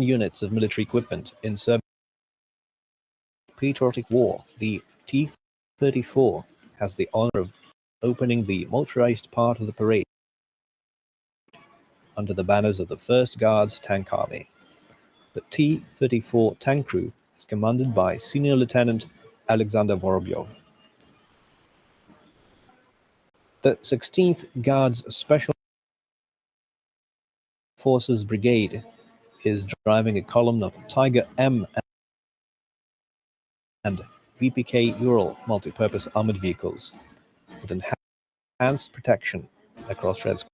units of military equipment in service of the Patriotic War. The T-34 has the honor of opening the motorized part of the parade under the banners of the 1st Guards Tank Army. The T-34 tank crew is commanded by Senior Lieutenant Alexander Vorobyov. The 16th Guards Special Forces Brigade is driving a column of Tiger M and VPK Ural multipurpose armored vehicles with enhanced protection across Red Square.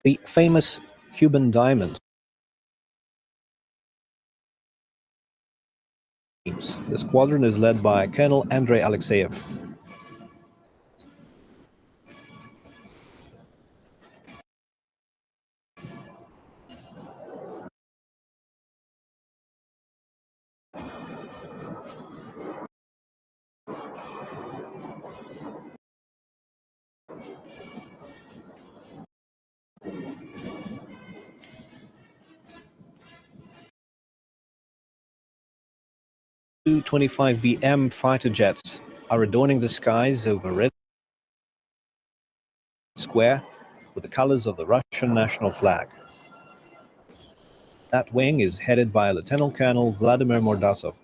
The famous Cuban diamond teams. The squadron is led by Colonel Andrei Alexeyev. Tu-25BM fighter jets are adorning the skies over Red Square with the colors of the Russian national flag. That wing is headed by Lieutenant Colonel Vladimir Mordasov.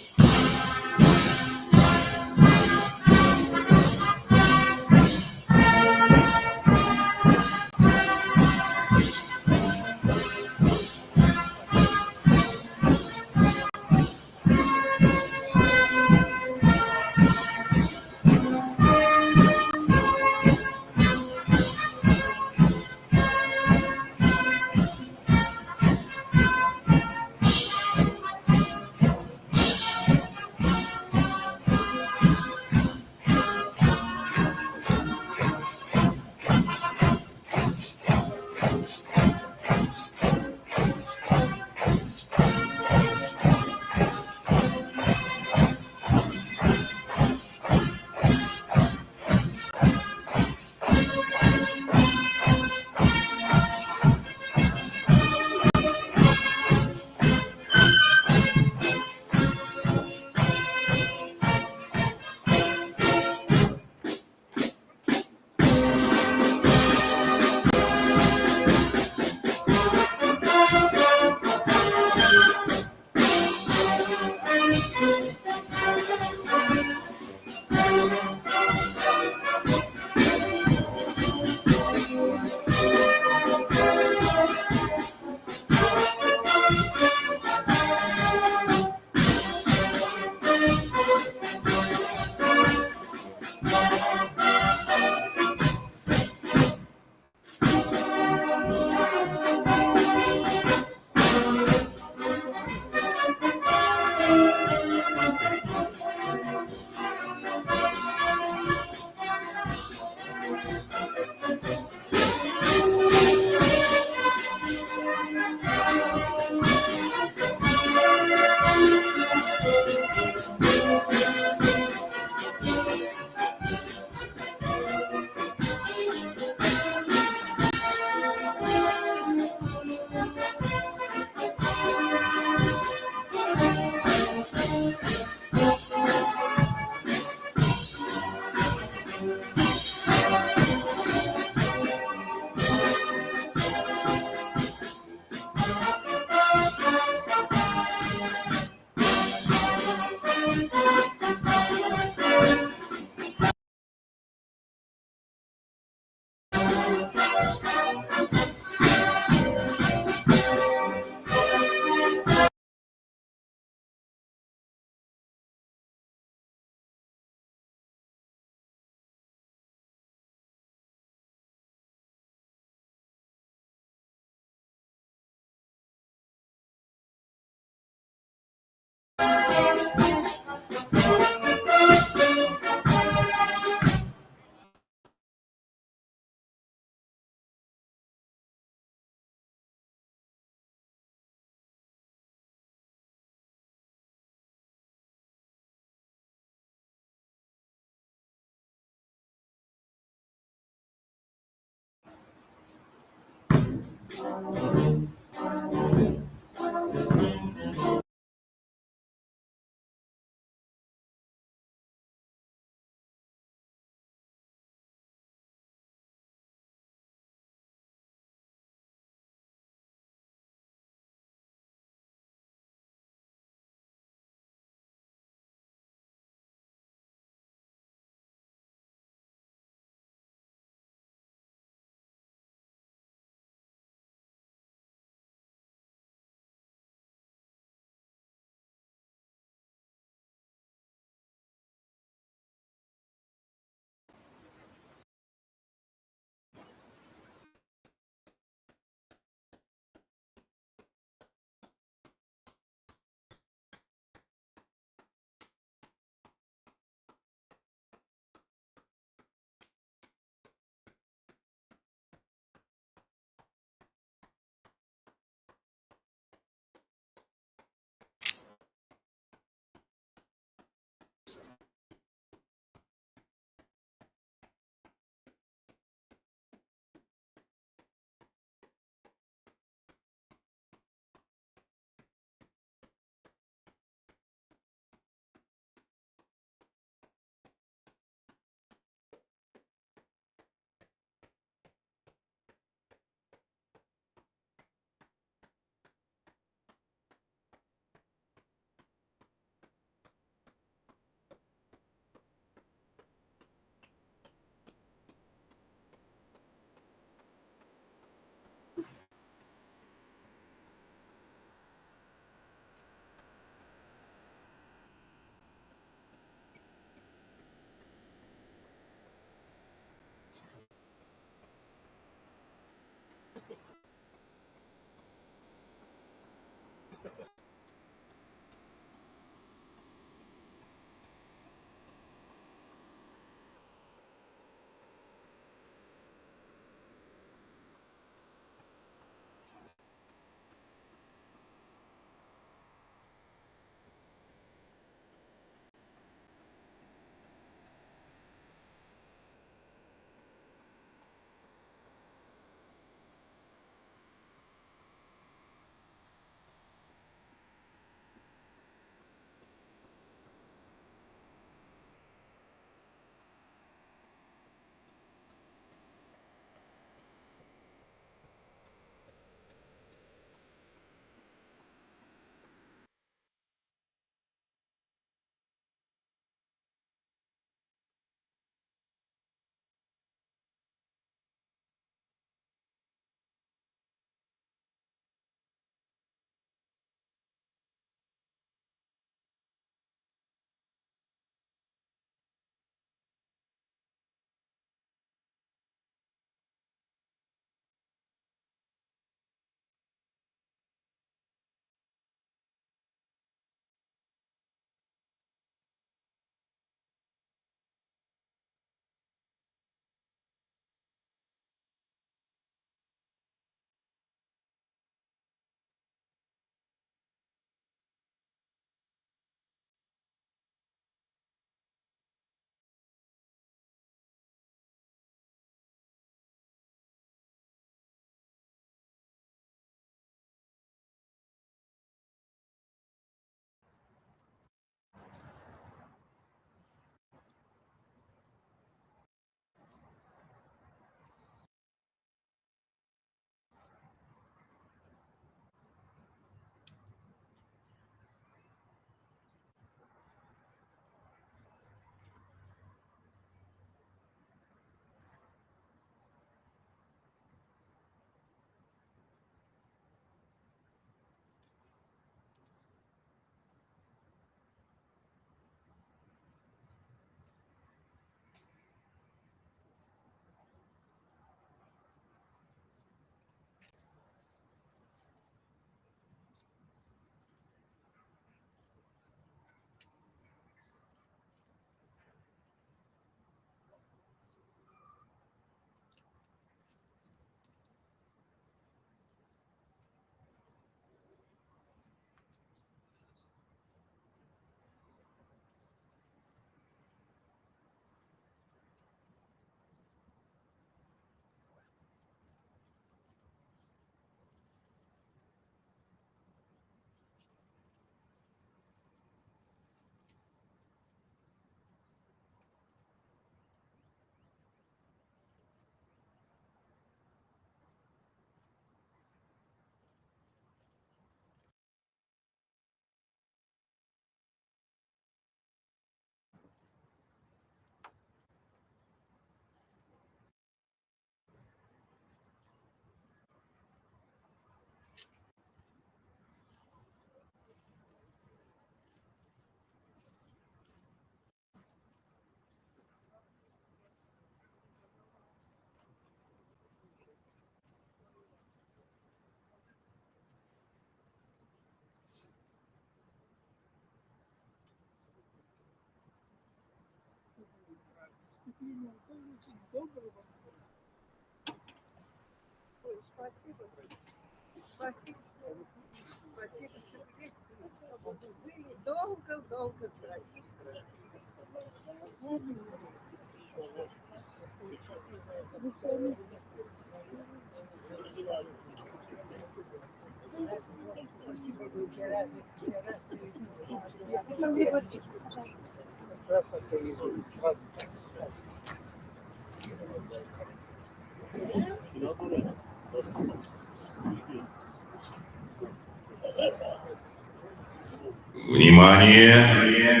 Внимание!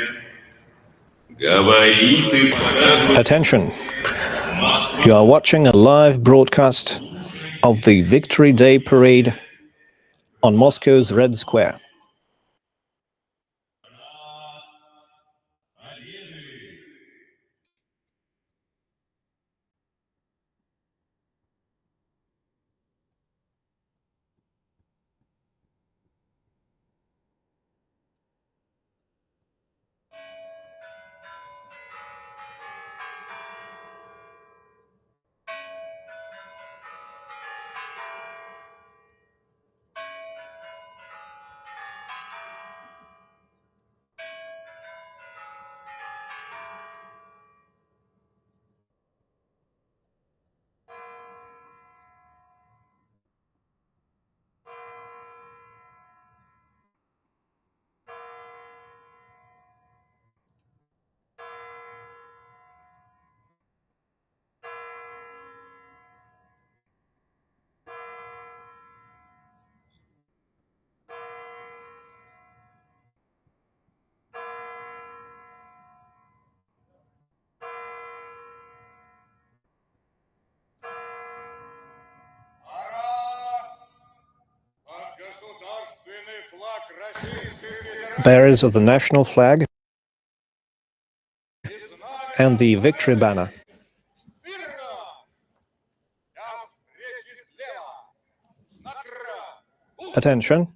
Говорит и показывает. Attention! You are watching a live broadcast of the Victory Day parade on Moscow's Red Square. Bearers of the national flag and the victory banner. Attention!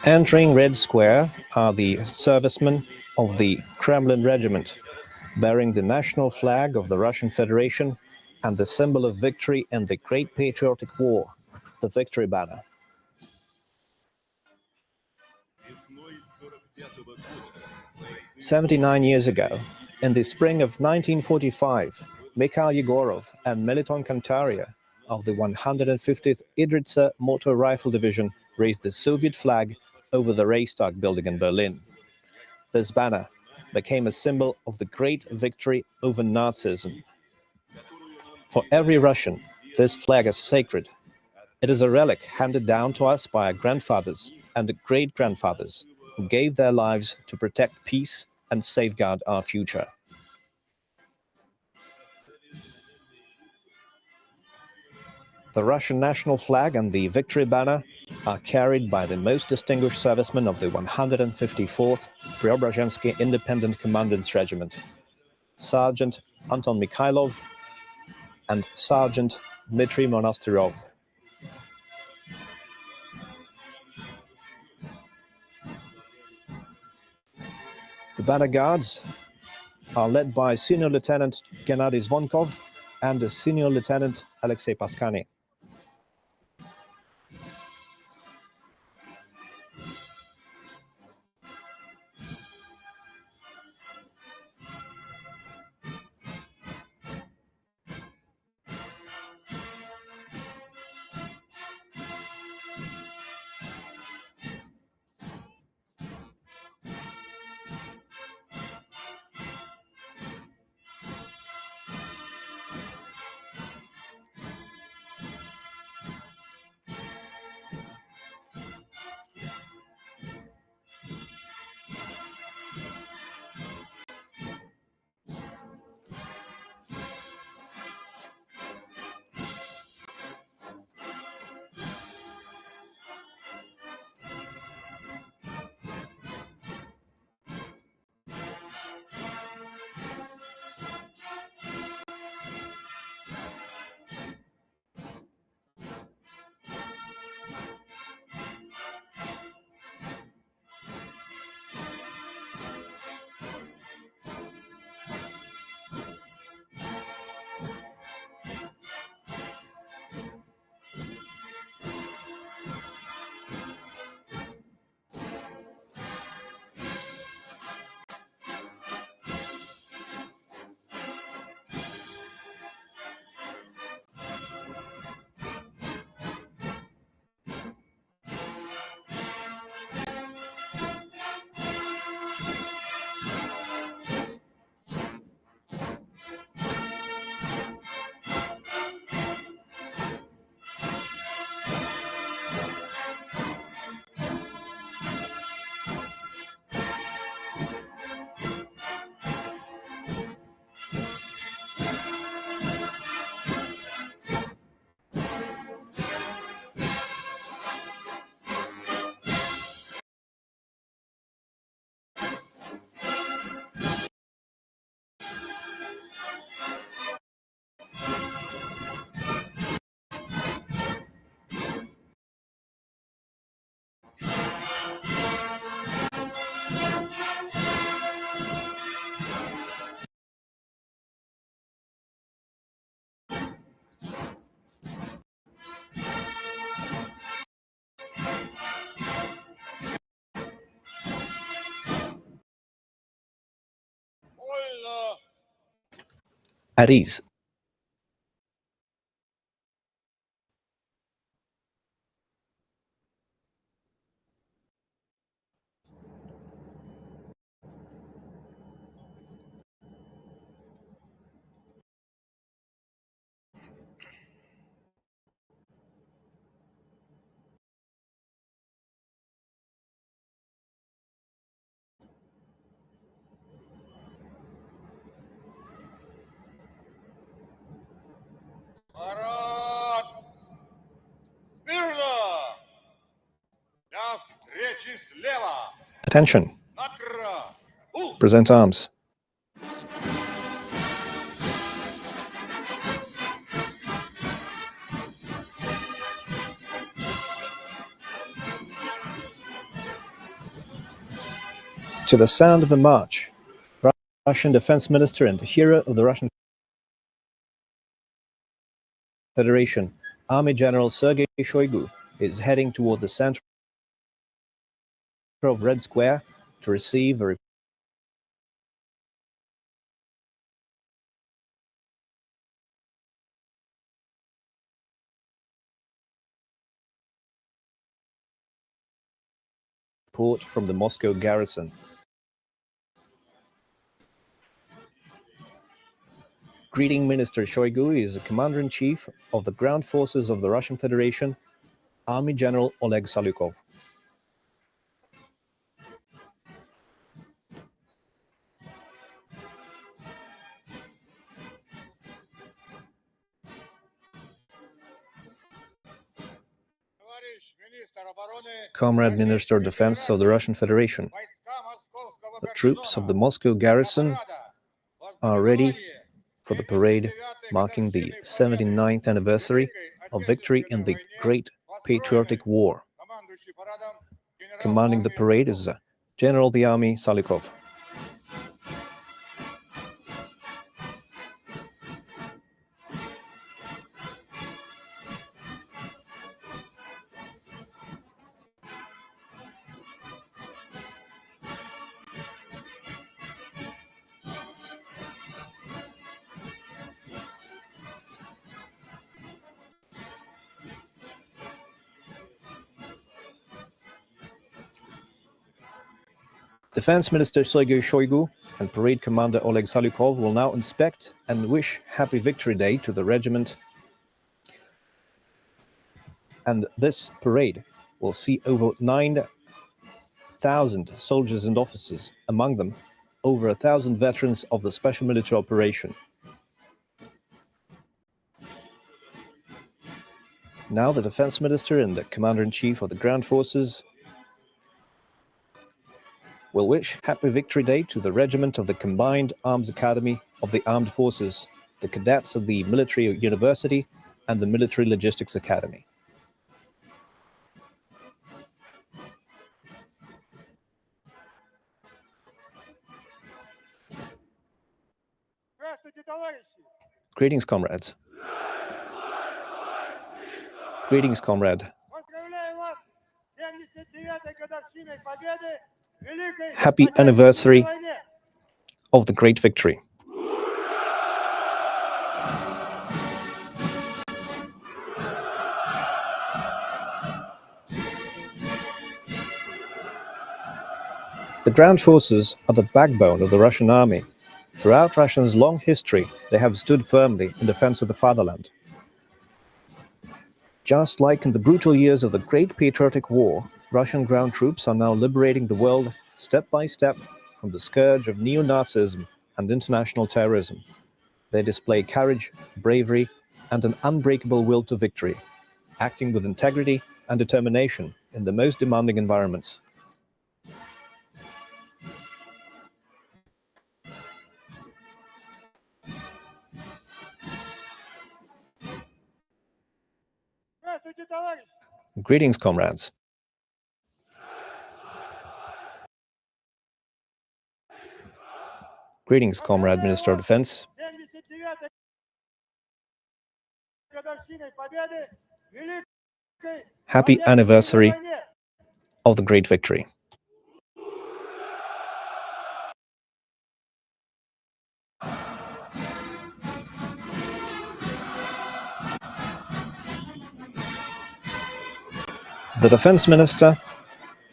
Entering Red Square are the servicemen of the Kremlin Regiment, bearing the national flag of the Russian Federation and the symbol of victory in the Great Patriotic War, the victory banner. "79 years ago, in the spring of 1945, Mikhail Yegorov and Meliton Kantaria of the 150th Idritsa Motor Rifle Division raised the Soviet flag over the Reichstag building in Berlin. This banner became a symbol of the great victory over Nazism. For every Russian, this flag is sacred. It is a relic handed down to us by our grandfathers and great-grandfathers who gave their lives to protect peace and safeguard our future." The Russian national flag and the victory banner are carried by the most distinguished servicemen of the 154th Preobrazhensky Independent Commandant's Regiment, Sergeant Anton Mikhailov and Sergeant Dmitry Monastyrov. The banner guards are led by Senior Lieutenant Gennady Zvonkov and Senior Lieutenant Alexei Paskany. At ease. Attention. Present arms. To the sound of the march, Russian Defense Minister and the hero of the Russian Federation, Army General Sergei Shoigu, is heading toward the center of Red Square to receive a report from the Moscow garrison. Greeting Minister Shoigu is the Commander-in-Chief of the Ground Forces of the Russian Federation, Army General Oleg Salyukov. Comrade Minister of Defense of the Russian Federation, the troops of the Moscow garrison are ready for the parade marking the 79th anniversary of victory in the Great Patriotic War. Commanding the parade is General of the Army Salyukov. Defense Minister Sergei Shoigu and Parade Commander Oleg Salyukov will now inspect and wish Happy Victory Day to the regiment. And this parade will see over 9,000 soldiers and officers, among them over 1,000 veterans of the Special Military Operation. Now the Defense Minister and the Commander-in-Chief of the Ground Forces will wish Happy Victory Day to the regiment of the Combined Arms Academy of the Armed Forces, the cadets of the Military University, and the Military Logistics Academy. Greetings, comrades. Greetings, comrade. Happy anniversary of the great victory. The ground forces are the backbone of the Russian army. Throughout Russia's long history, they have stood firmly in defense of the fatherland. Just like in the brutal years of the Great Patriotic War, Russian ground troops are now liberating the world step by step from the scourge of neo-Nazism and international terrorism. They display courage, bravery, and an unbreakable will to victory, acting with integrity and determination in the most demanding environments. Greetings, comrades. Greetings, Comrade Minister of Defense. Happy anniversary of the great victory. The defense minister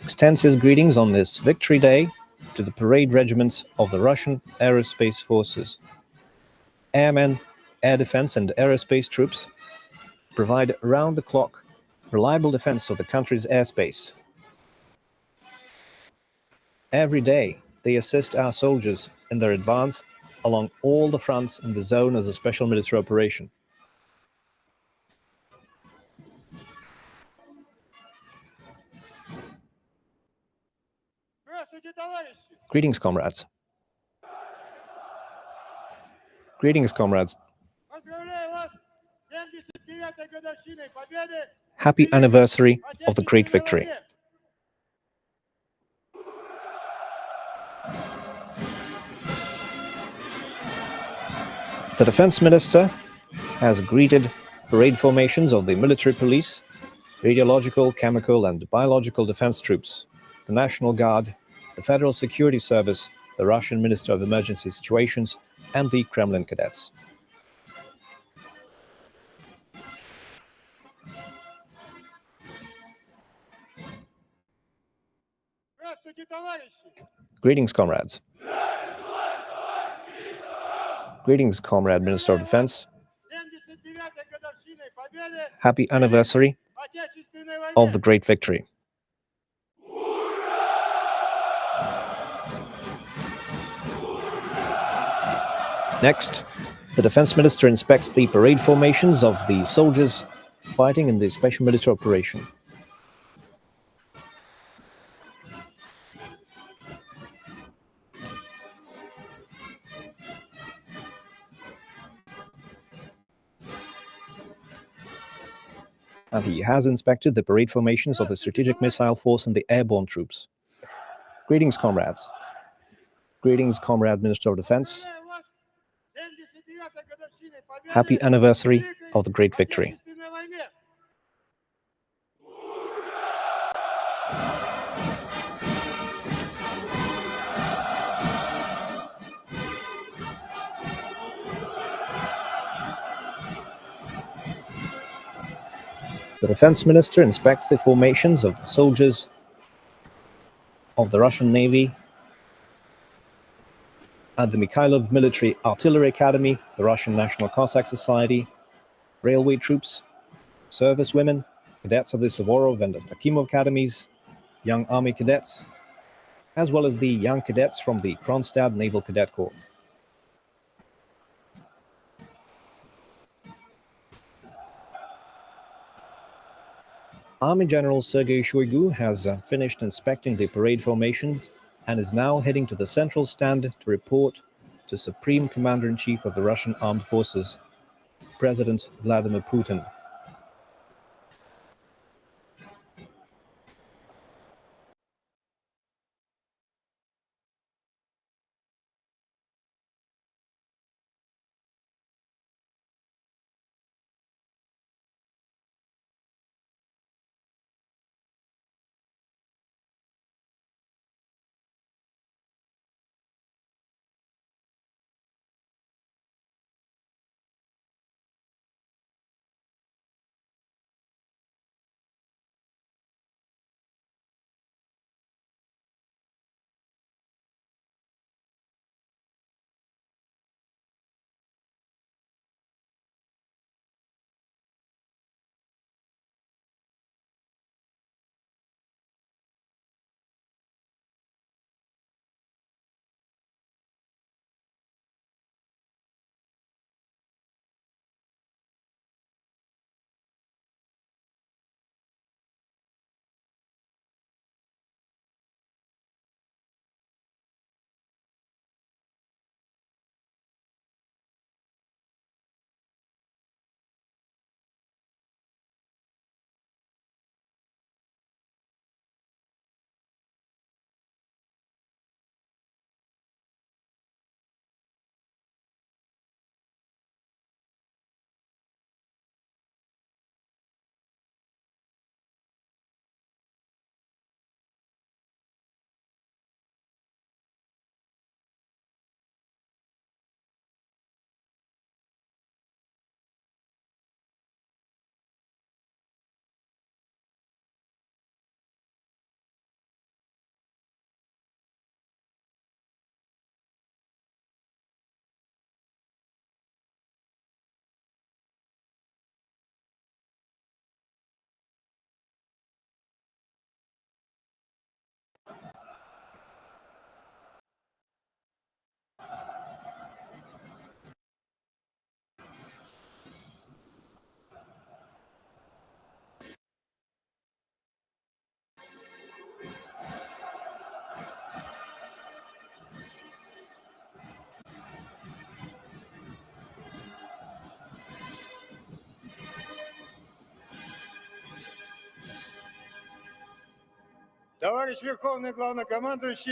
extends his greetings on this Victory Day to the parade regiments of the Russian Aerospace Forces. Airmen, air defense, and aerospace troops provide round-the-clock, reliable defense of the country's airspace. Every day, they assist our soldiers in their advance along all the fronts in the zone as a special military operation. Greetings, comrades. Greetings, comrades. Happy anniversary of the great victory. The defense minister has greeted parade formations of the military police, radiological, chemical, and biological defense troops, the National Guard, the Federal Security Service, the Russian Minister of Emergency Situations, and the Kremlin cadets. Greetings, comrades. Greetings, Comrade Minister of Defense. Happy anniversary of the great victory. Next, the defense minister inspects the parade formations of the soldiers fighting in the special military operation. And he has inspected the parade formations of the Strategic Missile Force and the airborne troops. Greetings, comrades. Greetings, Comrade Minister of Defense. Happy anniversary of the great victory. The defense minister inspects the formations of the soldiers of the Russian Navy at the Mikhailov Military Artillery Academy, the Russian National Cossack Society, railway troops, servicewomen, cadets of the Suvorov and Akimov academies, young army cadets, as well as the young cadets from the Kronstadt Naval Cadet Corps. Army General Sergei Shoigu has finished inspecting the parade formation and is now heading to the central stand to report to Supreme Commander-in-Chief of the Russian Armed Forces, President Vladimir Putin.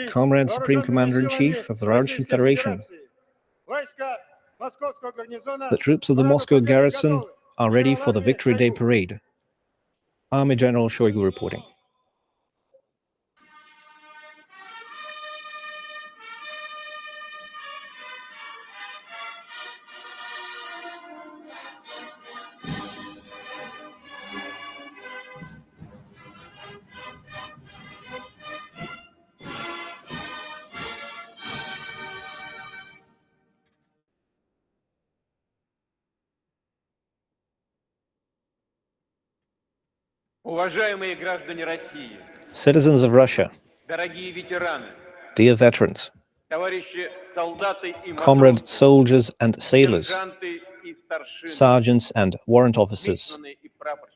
Comrade Supreme Commander-in-Chief of the Russian Federation, the troops of the Moscow garrison are ready for the Victory Day parade. Army General Shoigu reporting. Citizens of Russia, dear veterans, comrade soldiers and sailors, sergeants and warrant officers,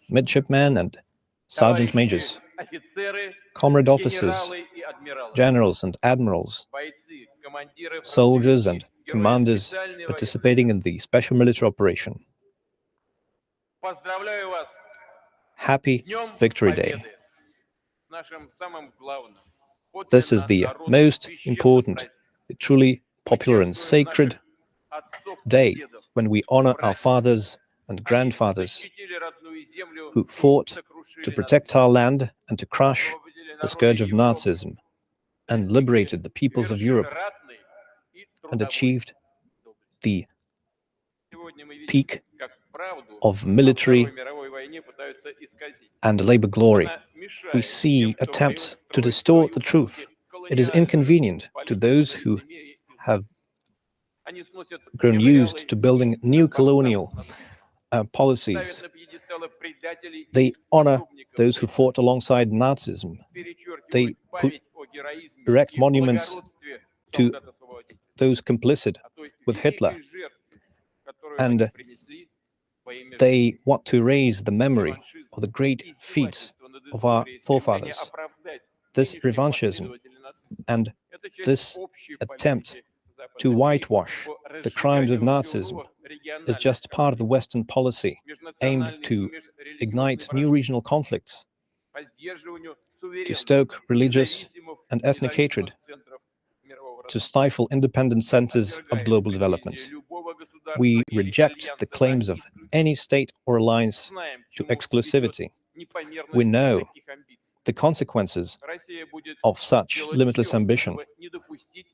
midshipmen and sergeant majors, comrade officers, generals and admirals, soldiers and commanders participating in the special military operation. Happy Victory Day. This is the most important, truly popular and sacred day when we honor our fathers and grandfathers who fought to protect our land and to crush the scourge of Nazism and liberated the peoples of Europe and achieved the peak of military and labor glory. We see attempts to distort the truth. It is inconvenient to those who have grown used to building new colonial policies. They honor those who fought alongside Nazism. They erect monuments to those complicit with Hitler. And they want to raise the memory of the great feats of our forefathers. This revanchism and this attempt to whitewash the crimes of Nazism is just part of the Western policy aimed to ignite new regional conflicts, to stoke religious and ethnic hatred, to stifle independent centers of global development. We reject the claims of any state or alliance to exclusivity. We know the consequences of such limitless ambition.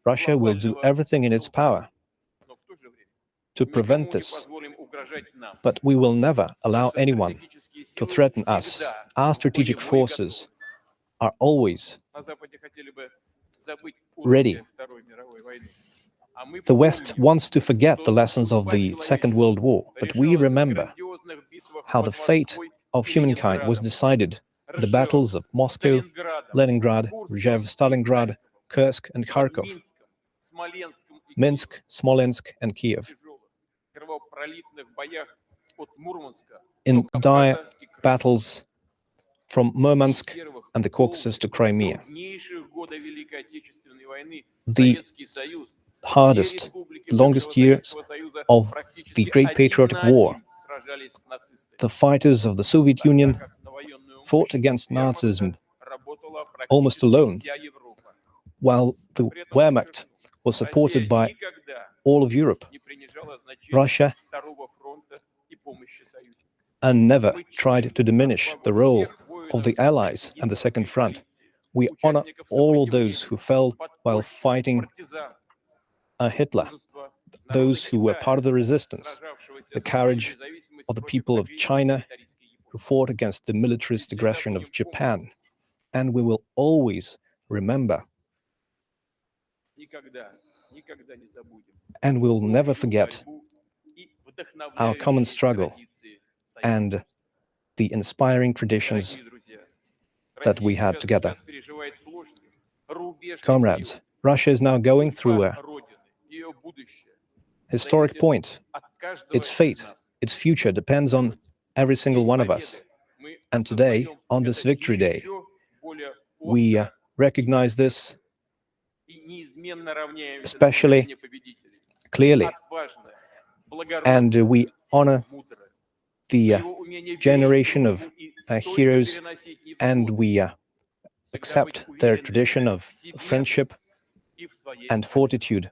Russia will do everything in its power to prevent this, but we will never allow anyone to threaten us. Our strategic forces are always ready. The West wants to forget the lessons of the Second World War, but we remember how the fate of humankind was decided in the battles of Moscow, Leningrad, Rzhev, Stalingrad, Kursk and Kharkov, Minsk, Smolensk and Kiev. In dire battles from Murmansk and the Caucasus to Crimea. The hardest, longest years of the Great Patriotic War. The fighters of the Soviet Union fought against Nazism almost alone, while the Wehrmacht was supported by all of Europe, Russia, and never tried to diminish the role of the Allies and the Second Front. We honor all those who fell while fighting Hitler, those who were part of the resistance, the courage of the people of China who fought against the militarist aggression of Japan. And we will always remember and we'll never forget our common struggle and the inspiring traditions that we had together. Comrades, Russia is now going through a historic point. Its fate, its future depends on every single one of us. And today, on this Victory Day, we recognize this especially clearly. And we honor the generation of heroes, and we accept their tradition of friendship and fortitude,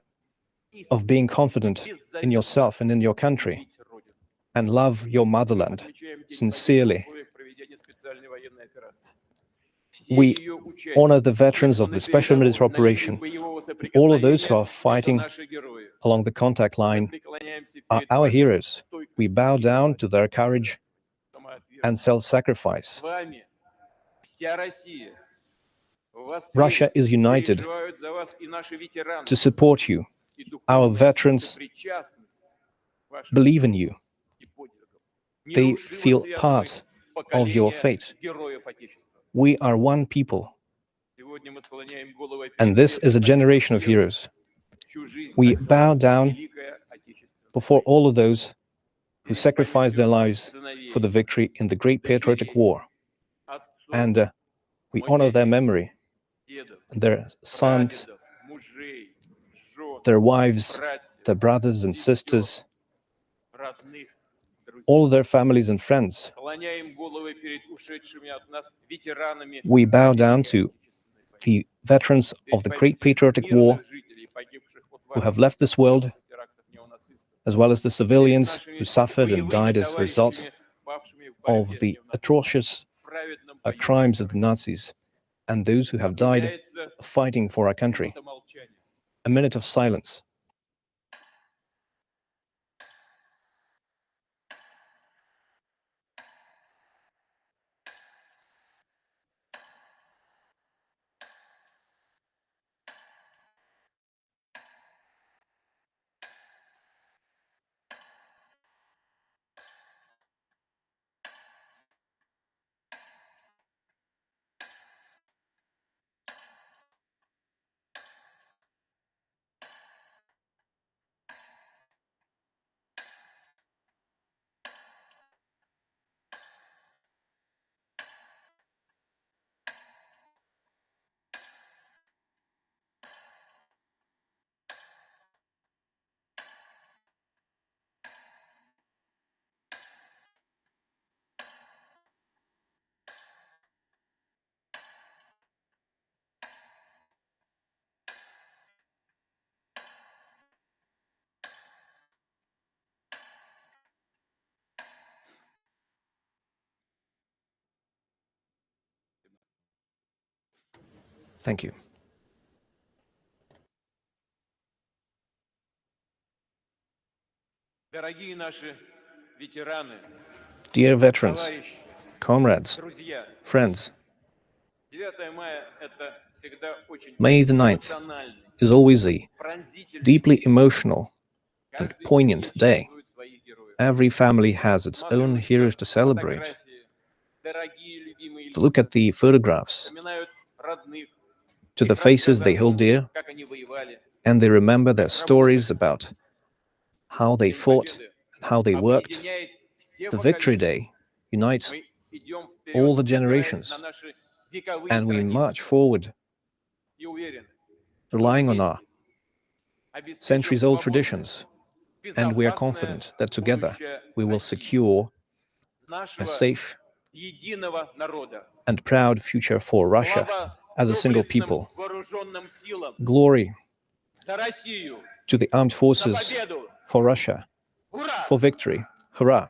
of being confident in yourself and in your country, and love your motherland sincerely. We honor the veterans of the special military operation. All of those who are fighting along the contact line are our heroes. We bow down to their courage and self-sacrifice. Russia is united to support you. Our veterans believe in you. They feel part of your fate. We are one people, and this is a generation of heroes. We bow down before all of those who sacrificed their lives for the victory in the Great Patriotic War, and we honor their memory, their sons, their wives, their brothers and sisters, all their families and friends. We bow down to the veterans of the Great Patriotic War who have left this world, as well as the civilians who suffered and died as a result of the atrocious crimes of the Nazis, and those who have died fighting for our country. A minute of silence. Thank you. Dear veterans, comrades, friends, May the 9th is always a deeply emotional and poignant day. Every family has its own heroes to celebrate. To look at the photographs, to the faces they hold dear, and they remember their stories about how they fought and how they worked. The Victory Day unites all the generations, and we march forward, relying on our centuries-old traditions, and we are confident that together we will secure a safe and proud future for Russia as a single people. Glory to the armed forces, for Russia, for victory. Hurrah!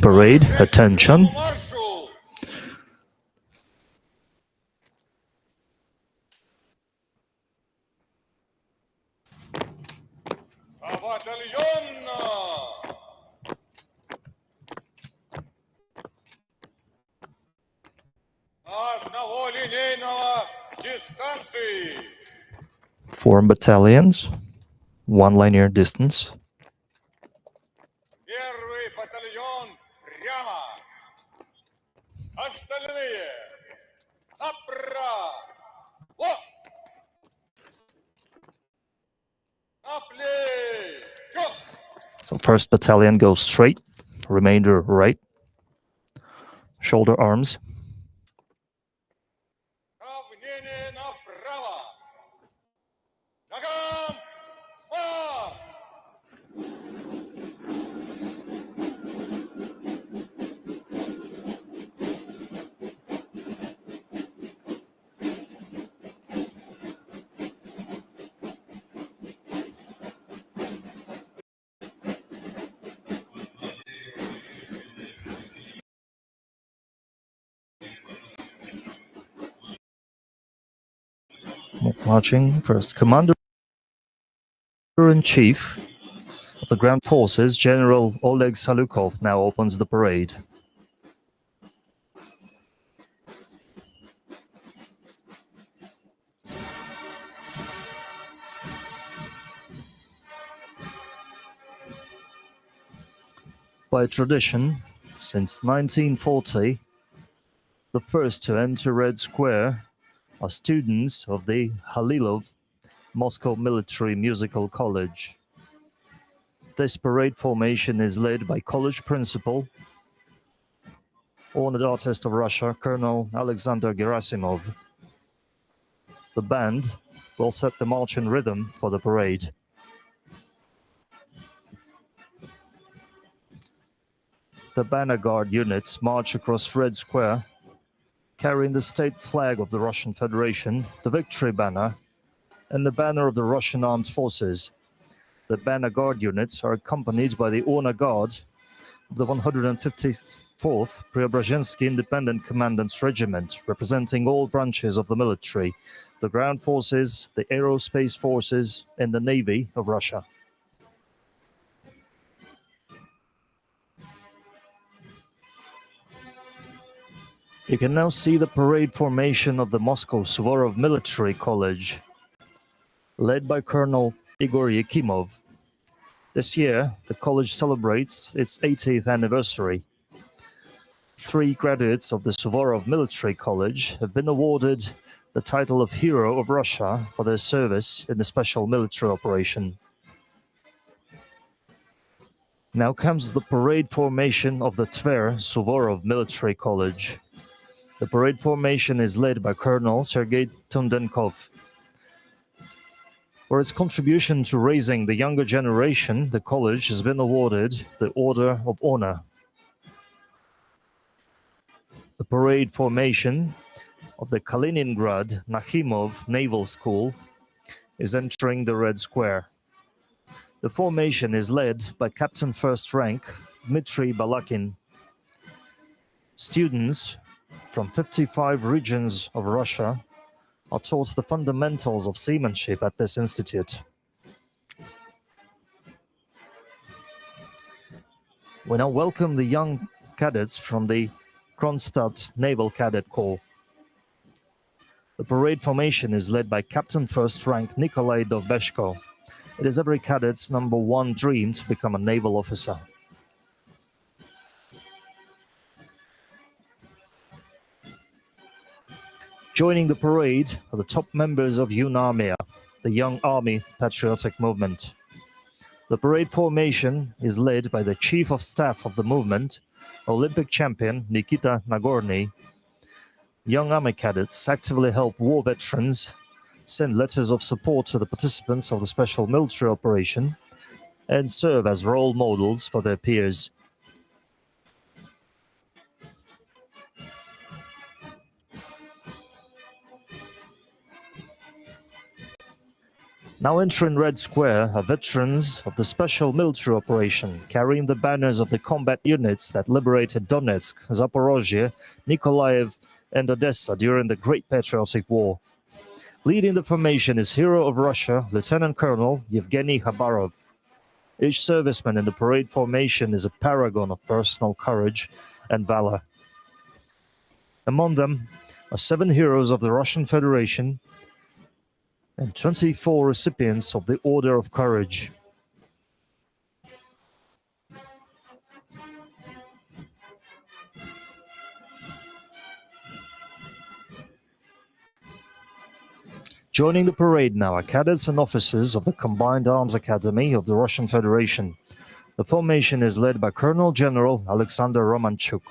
Parade, attention. Form battalions, one linear distance. So first battalion goes straight, remainder right. Shoulder arms. Marching first. Commander-in-Chief of the Ground Forces, General Oleg Salukov, now opens the parade. By tradition, since 1940, the first to enter Red Square are students of the Halilov Moscow Military Musical College. This parade formation is led by college principal, honored artist of Russia, Colonel Alexander Gerasimov. The band will set the march and rhythm for the parade. The Banner Guard units march across Red Square, carrying the state flag of the Russian Federation, the Victory Banner, and the banner of the Russian Armed Forces. The Banner Guard units are accompanied by the Honor Guard of the 154th Preobrazhensky Independent Commandant's Regiment, representing all branches of the military, the ground forces, the aerospace forces, and the Navy of Russia. You can now see the parade formation of the Moscow Suvorov Military College, led by Colonel Igor Yakimov. This year, the college celebrates its 80th anniversary. 3 graduates of the Suvorov Military College have been awarded the title of Hero of Russia for their service in the special military operation. Now comes the parade formation of the Tver Suvorov Military College. The parade formation is led by Colonel Sergei Tundenkov. For its contribution to raising the younger generation, the college has been awarded the Order of Honor. The parade formation of the Kaliningrad Nakhimov Naval School is entering the Red Square. The formation is led by Captain First Rank Dmitry Balakin. Students from 55 regions of Russia are taught the fundamentals of seamanship at this institute. We now welcome the young cadets from the Kronstadt Naval Cadet Corps. The parade formation is led by Captain First Rank Nikolai Dovbeshko. It is every cadet's #1 dream to become a naval officer. Joining the parade are the top members of Yunarmia, the Young Army Patriotic Movement. The parade formation is led by the Chief of Staff of the movement, Olympic champion Nikita Nagorny. Young Army cadets actively help war veterans, send letters of support to the participants of the special military operation, and serve as role models for their peers. Now entering Red Square are veterans of the Special Military Operation, carrying the banners of the combat units that liberated Donetsk, Zaporozhye, Nikolaev, and Odessa during the Great Patriotic War. Leading the formation is Hero of Russia, Lieutenant Colonel Yevgeny Khabarov. Each serviceman in the parade formation is a paragon of personal courage and valor. Among them are 7 heroes of the Russian Federation and 24 recipients of the Order of Courage. Joining the parade now are cadets and officers of the Combined Arms Academy of the Russian Federation. The formation is led by Colonel General Alexander Romanchuk.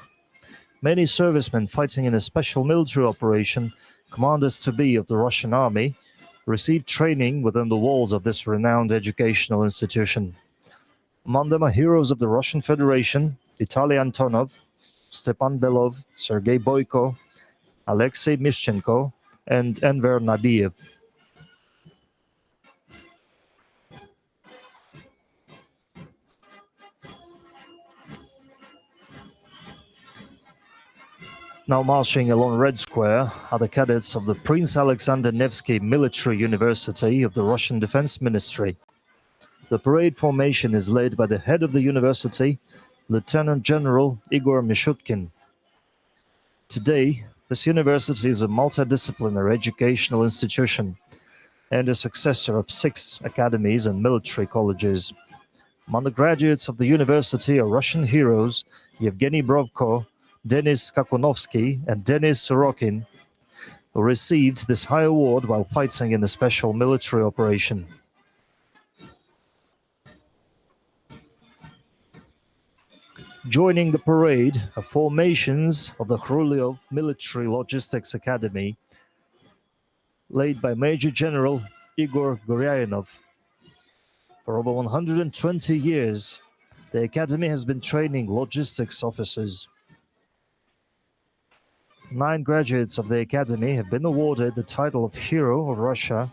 Many servicemen fighting in a special military operation, commanders-to-be of the Russian army, received training within the walls of this renowned educational institution. Among them are heroes of the Russian Federation, Vitaly Antonov, Stepan Belov, Sergei Boyko, Alexei Mishchenko, and Enver Nabiev. Now marching along Red Square are the cadets of the Prince Alexander Nevsky Military University of the Russian Defense Ministry. The parade formation is led by the head of the university, Lieutenant General Igor Mishutkin. Today, this university is a multidisciplinary educational institution and a successor of 6 academies and military colleges. Among the graduates of the university are Russian heroes Yevgeny Brovko, Denis Kakunovsky, and Denis Sorokin, who received this high award while fighting in a special military operation. Joining the parade are formations of the Khrulyov Military Logistics Academy, led by Major General Igor Goryainov. For over 120 years, the academy has been training logistics officers. 9 graduates of the academy have been awarded the title of Hero of Russia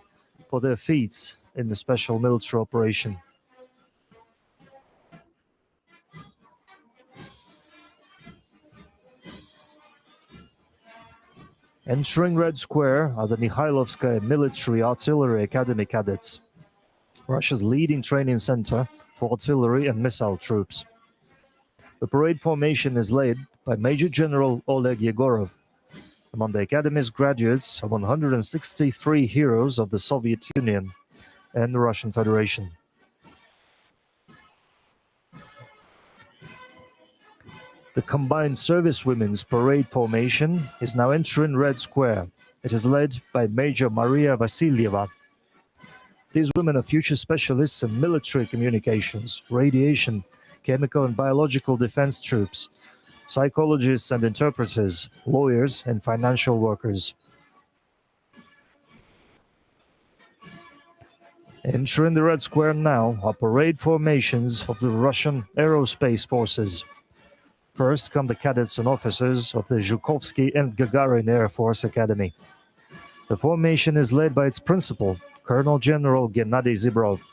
for their feats in the special military operation. Entering Red Square are the Mikhailovskaya Military Artillery Academy cadets, Russia's leading training center for artillery and missile troops. The parade formation is led by Major General Oleg Yegorov. Among the academy's graduates are 163 heroes of the Soviet Union and the Russian Federation. The Combined Servicewomen's Parade formation is now entering Red Square. It is led by Major Maria Vasilyeva. These women are future specialists in military communications, radiation, chemical and biological defense troops, psychologists and interpreters, lawyers and financial workers. Entering the Red Square now are parade formations of the Russian Aerospace Forces. First come the cadets and officers of the Zhukovsky and Gagarin Air Force Academy. The formation is led by its principal, Colonel General Gennady Zibrov.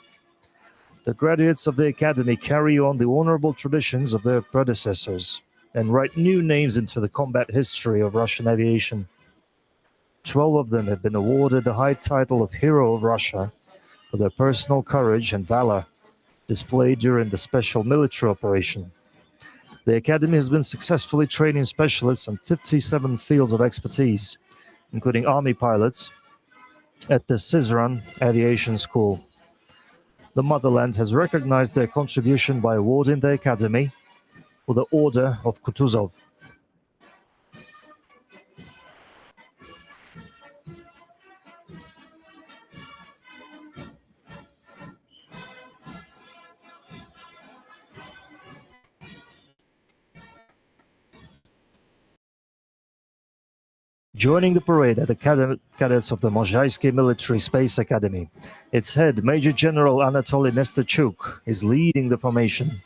The graduates of the academy carry on the honorable traditions of their predecessors and write new names into the combat history of Russian aviation. 12 of them have been awarded the high title of Hero of Russia for their personal courage and valor displayed during the special military operation. The academy has been successfully training specialists in 57 fields of expertise, including army pilots, at the Syzran Aviation School. The motherland has recognized their contribution by awarding the academy with the Order of Kutuzov. Joining the parade are the cadets of the Mozhaysky Military Space Academy. Its head, Major General Anatoly Nesterchuk, is leading the formation.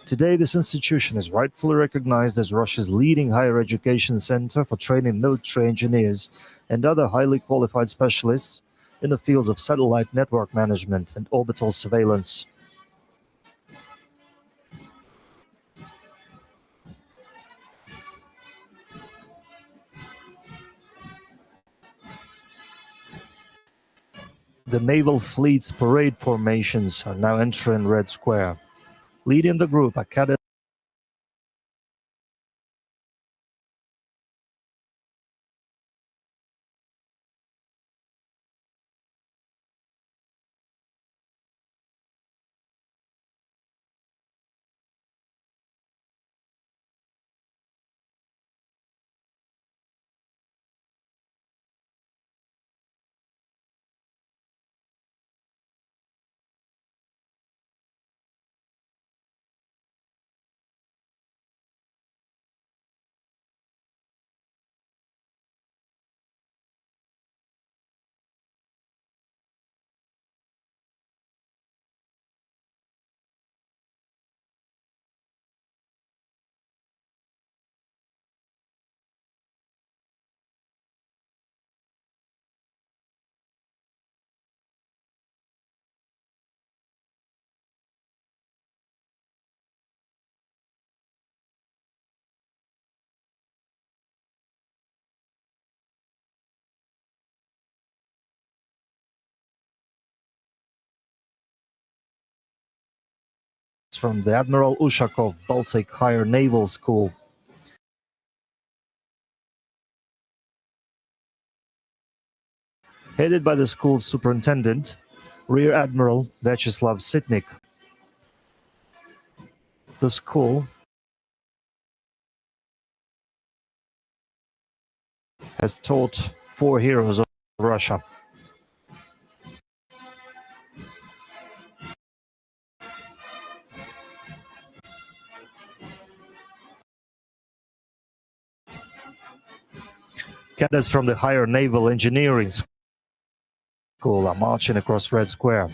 Today, this institution is rightfully recognized as Russia's leading higher education center for training military engineers and other highly qualified specialists in the fields of satellite network management and orbital surveillance. The naval fleet's parade formations are now entering Red Square. Leading the group are cadets from the Admiral Ushakov Baltic Higher Naval School. Headed by the school's superintendent, Rear Admiral Vyacheslav Sitnik. The school has taught 4 heroes of Russia. Cadets from the Higher Naval Engineering School are marching across Red Square,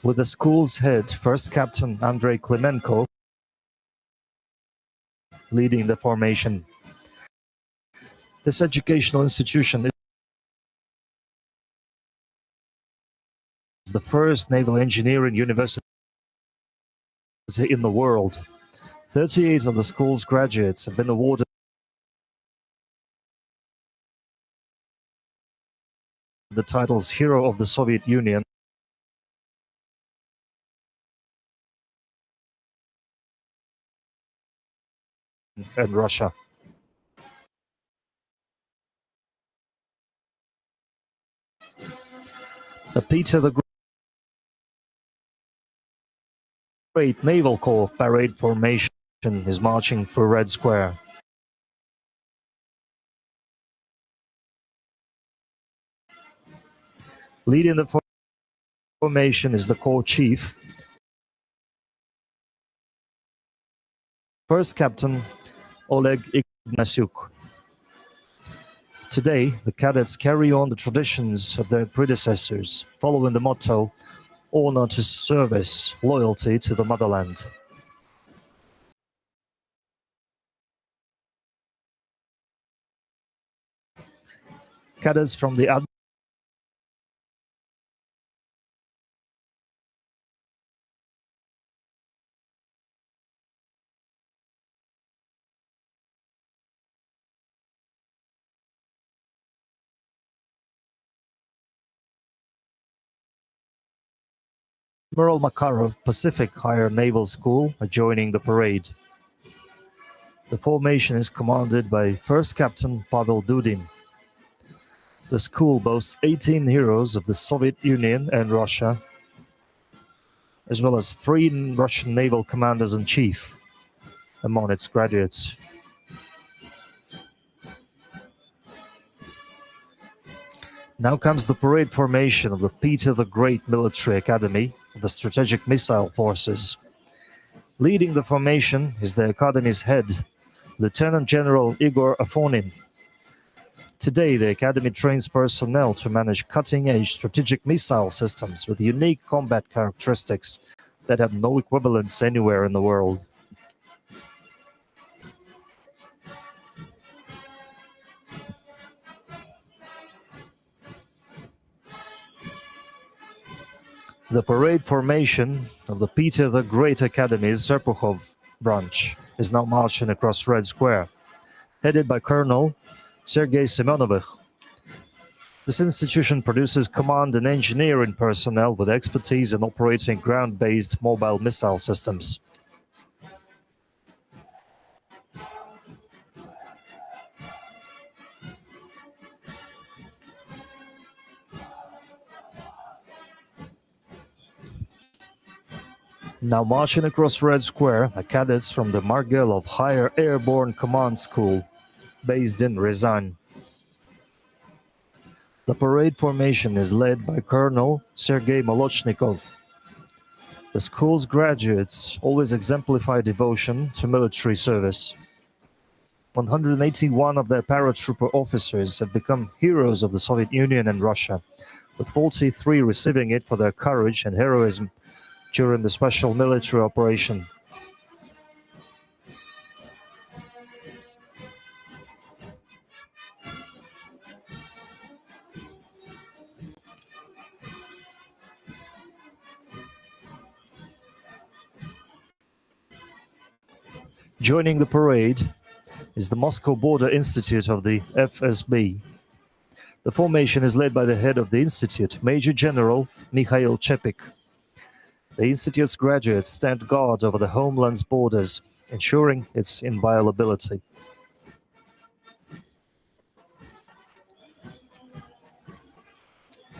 with the school's head, First Captain Andrei Klimenko, leading the formation. This educational institution is the first naval engineering university in the world. 38 of the school's graduates have been awarded the titles Hero of the Soviet Union and Russia. The Peter the Great Naval Corps parade formation is marching through Red Square. Leading the formation is the Corps Chief, First Captain Oleg Ignasiuk. Today, the cadets carry on the traditions of their predecessors, following the motto, honor to service, loyalty to the motherland. Cadets from the Admiral Makarov Pacific Higher Naval School are joining the parade. The formation is commanded by First Captain Pavel Dudin. The school boasts 18 heroes of the Soviet Union and Russia, as well as 3 Russian naval commanders-in-chief among its graduates. Now comes the parade formation of the Peter the Great Military Academy of the Strategic Missile Forces. Leading the formation is the Academy's head, Lieutenant General Igor Afonin. Today, the Academy trains personnel to manage cutting-edge strategic missile systems with unique combat characteristics that have no equivalents anywhere in the world. The parade formation of the Peter the Great Academy's Serpukhov branch is now marching across Red Square, headed by Colonel Sergei Semyonovich. This institution produces command and engineering personnel with expertise in operating ground-based mobile missile systems. Now marching across Red Square are cadets from the Margelov Higher Airborne Command School, based in Ryazan. The parade formation is led by Colonel Sergei Molochnikov. The school's graduates always exemplify devotion to military service. 181 of their paratrooper officers have become heroes of the Soviet Union and Russia, with 43 receiving it for their courage and heroism during the special military operation. Joining the parade is the Moscow Border Institute of the FSB. The formation is led by the head of the institute, Major General Mikhail Chepik. The institute's graduates stand guard over the homeland's borders, ensuring its inviolability.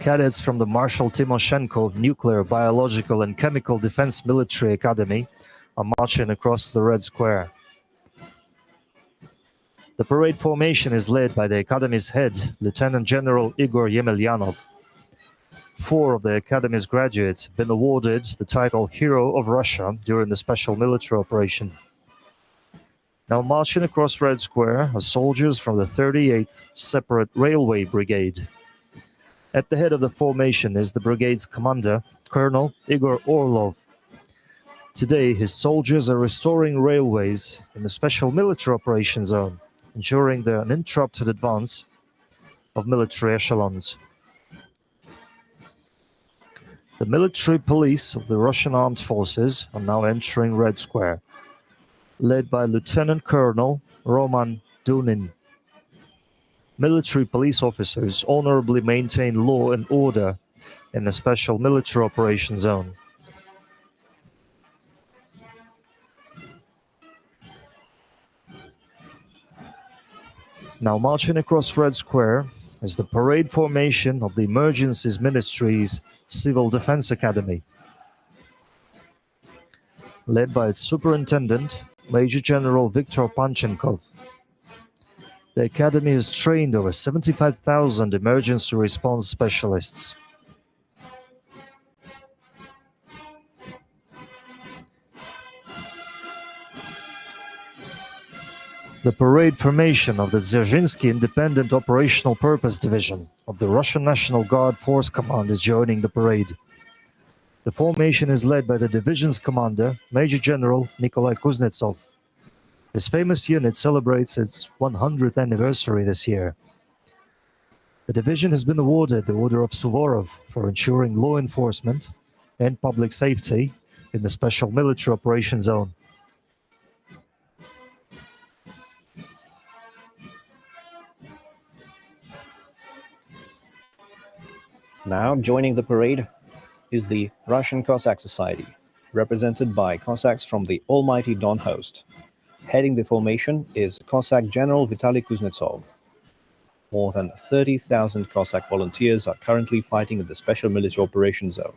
Cadets from the Marshal Timoshenko Nuclear, Biological and Chemical Defense Military Academy are marching across the Red Square. The parade formation is led by the Academy's head, Lieutenant General Igor Yemelyanov. 4 of the Academy's graduates have been awarded the title Hero of Russia during the special military operation. Now marching across Red Square are soldiers from the 38th Separate Railway Brigade. At the head of the formation is the brigade's commander, Colonel Igor Orlov. Today, his soldiers are restoring railways in the special military operation zone, ensuring the uninterrupted advance of military echelons. The military police of the Russian armed forces are now entering Red Square, led by Lieutenant Colonel Roman Dunin. Military police officers honorably maintain law and order in the special military operation zone. Now marching across Red Square is the parade formation of the Emergencies Ministry's Civil Defense Academy. Led by its superintendent, Major General Viktor Panchenkov. The Academy has trained over 75,000 emergency response specialists. The parade formation of the Dzerzhinsky Independent Operational Purpose Division of the Russian National Guard Force Command is joining the parade. The formation is led by the division's commander, Major General Nikolai Kuznetsov. This famous unit celebrates its 100th anniversary this year. The division has been awarded the Order of Suvorov for ensuring law enforcement and public safety in the special military operation zone. Now joining the parade is the Russian Cossack Society, represented by Cossacks from the Almighty Don Host. Heading the formation is Cossack General Vitaly Kuznetsov. More than 30,000 Cossack volunteers are currently fighting in the Special Military Operations Zone.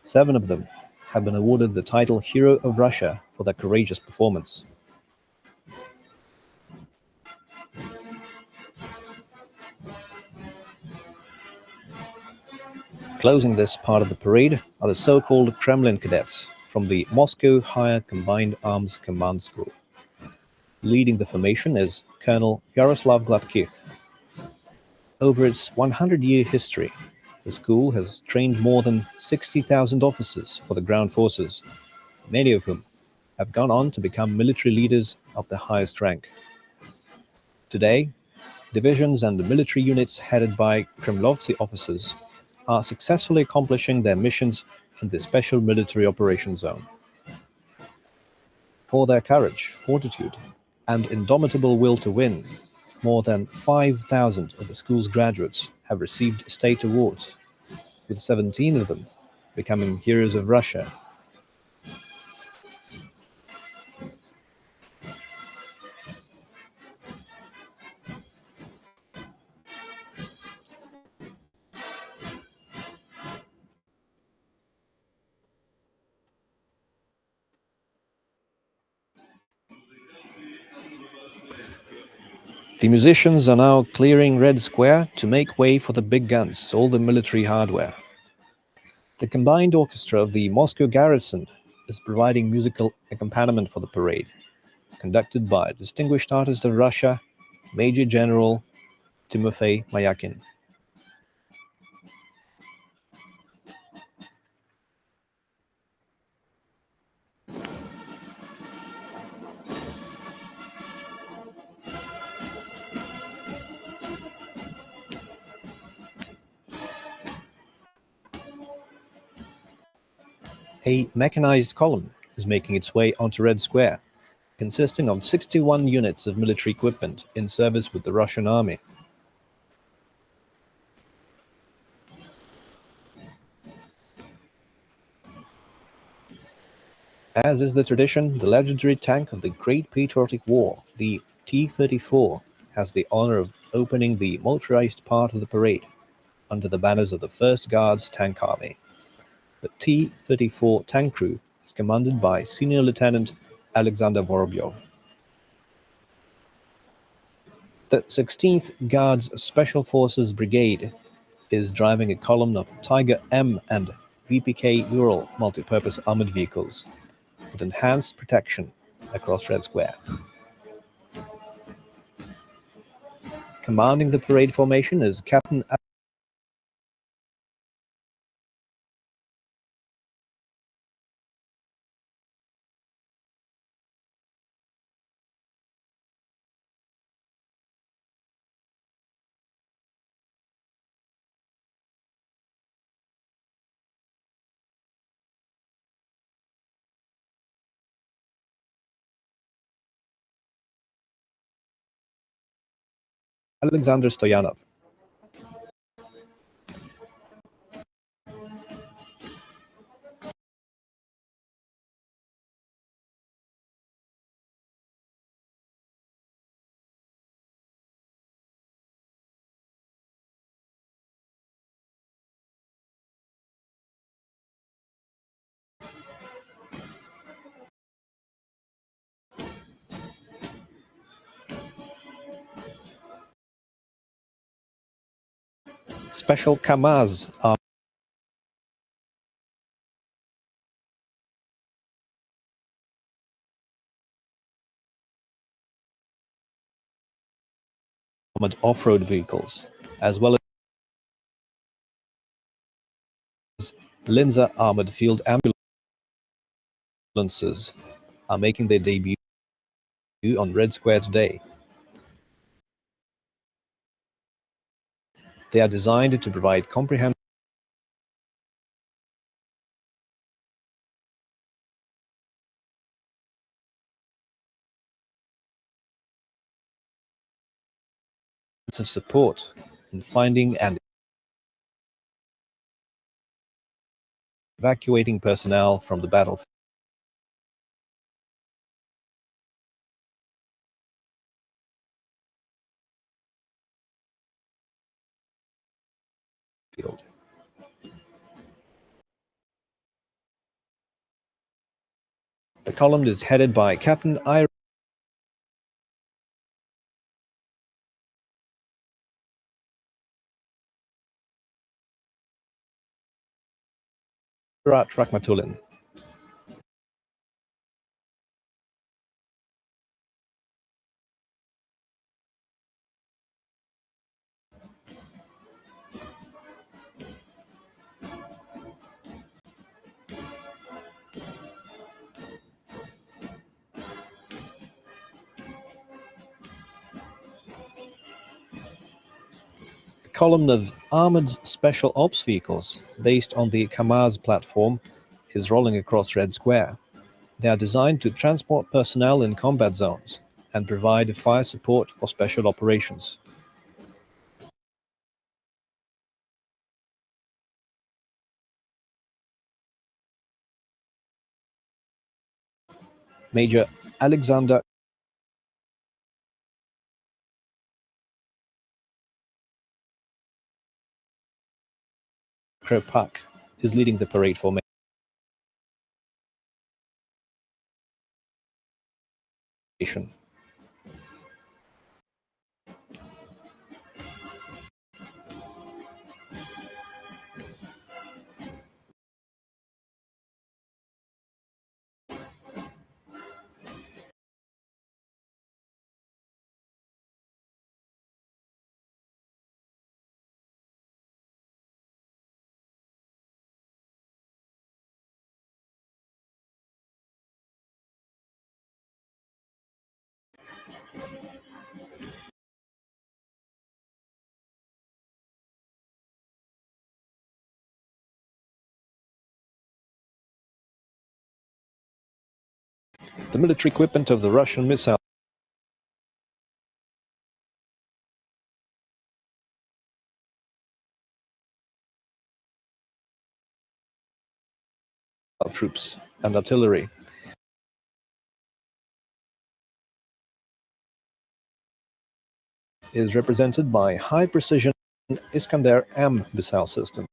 7 of them have been awarded the title Hero of Russia for their courageous performance. Closing this part of the parade are the so-called Kremlin cadets from the Moscow Higher Combined Arms Command School. Leading the formation is Colonel Yaroslav Gladkich. Over its 100-year history, the school has trained more than 60,000 officers for the ground forces, many of whom have gone on to become military leaders of the highest rank. Today, divisions and military units headed by Kremlovtsi officers are successfully accomplishing their missions in the Special Military Operations Zone. For their courage, fortitude, and indomitable will to win, more than 5,000 of the school's graduates have received state awards, with 17 of them becoming heroes of Russia. The musicians are now clearing Red Square to make way for the big guns, all the military hardware. The combined orchestra of the Moscow garrison is providing musical accompaniment for the parade, conducted by distinguished artist of Russia, Major General Timofey Mayakin. A mechanized column is making its way onto Red Square, consisting of 61 units of military equipment in service with the Russian army. As is the tradition, the legendary tank of the Great Patriotic War, the T-34, has the honor of opening the motorized part of the parade under the banners of the 1st Guards Tank Army. The T-34 tank crew is commanded by Senior Lieutenant Alexander Vorobyov. The 16th Guards Special Forces Brigade is driving a column of Tiger M and VPK Ural multipurpose armored vehicles with enhanced protection across Red Square. Commanding the parade formation is Captain Alexander Stoyanov. Special Kamaz armored off-road vehicles, as well as Linzer armored field ambulances, are making their debut on Red Square today. They are designed to provide comprehensive support in finding and evacuating personnel from the battlefield. The column is headed by Captain Ira Rakhmatulin. column of armored special ops vehicles based on the Kamaz platform is rolling across Red Square. They are designed to transport personnel in combat zones and provide fire support for special operations. Major Alexander Kropak is leading the parade formation. The military equipment of the Russian missile troops and artillery is represented by high-precision Iskander-M missile system,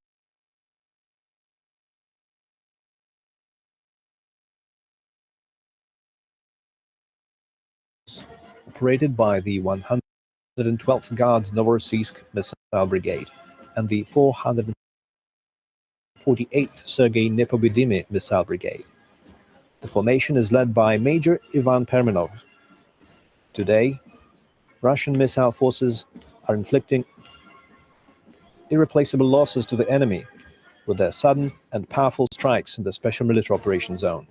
operated by the 112th Guards Novorossiysk Missile Brigade and the 448th Sergei Nepobedimy Missile Brigade. The formation is led by Major Ivan Perminov. Today, Russian missile forces are inflicting irreplaceable losses to the enemy with their sudden and powerful strikes in the Special Military Operations Zone.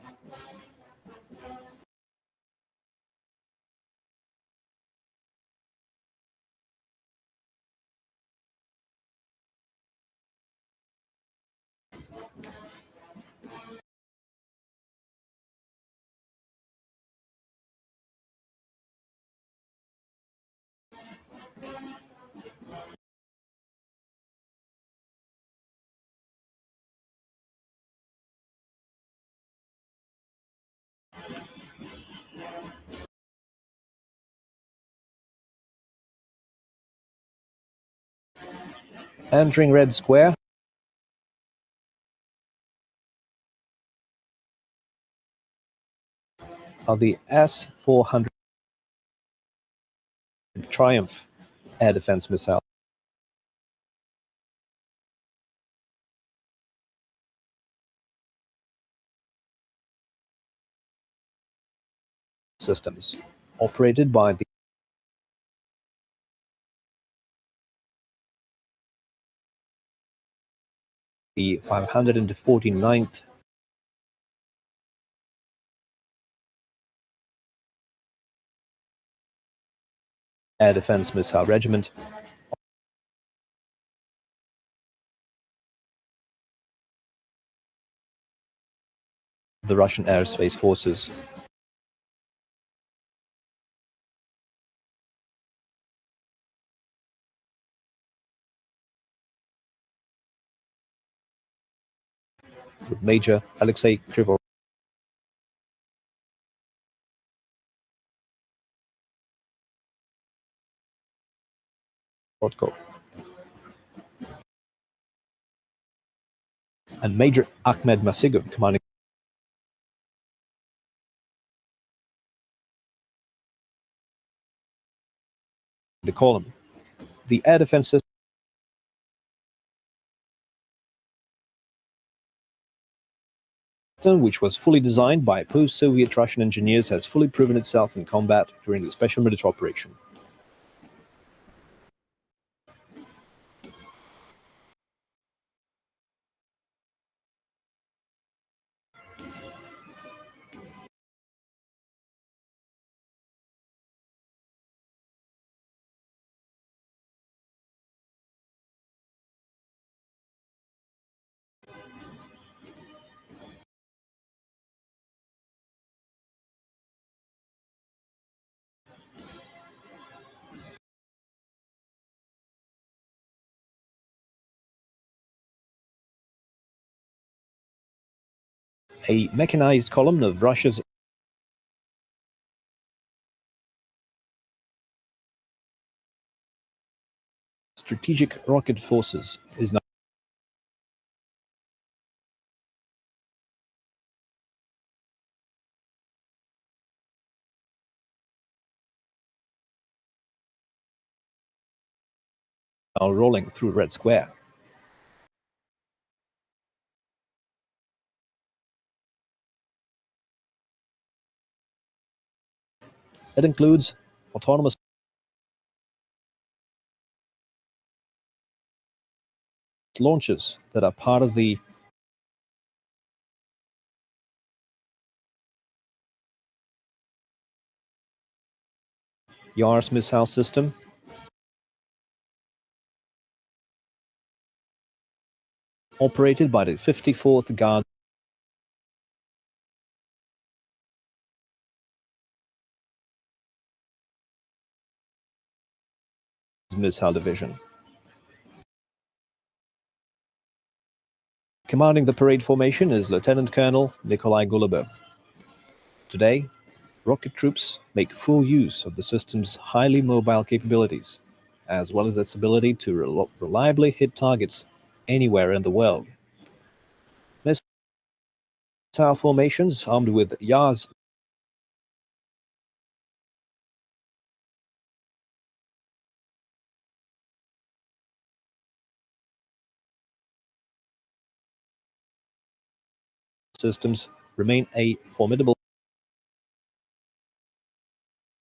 Entering Red Square are the S-400 Triumph air defense missile systems, operated by the 549th Air Defense Missile Regiment, the Russian Aerospace Forces. With Major Alexei Krivov and Major Ahmed Masigov commanding the column. The air defense system, which was fully designed by post-Soviet Russian engineers, has fully proven itself in combat during the special military operation. a mechanized column of Russia's strategic rocket forces is now rolling through Red Square. It includes autonomous launches that are part of the Yars missile system, operated by the 54th Guard Missile Division. Commanding the parade formation is Lieutenant Colonel Nikolai Golubev. Today, rocket troops make full use of the system's highly mobile capabilities, as well as its ability to reliably hit targets anywhere in the world. Missile formations armed with Yars systems remain a formidable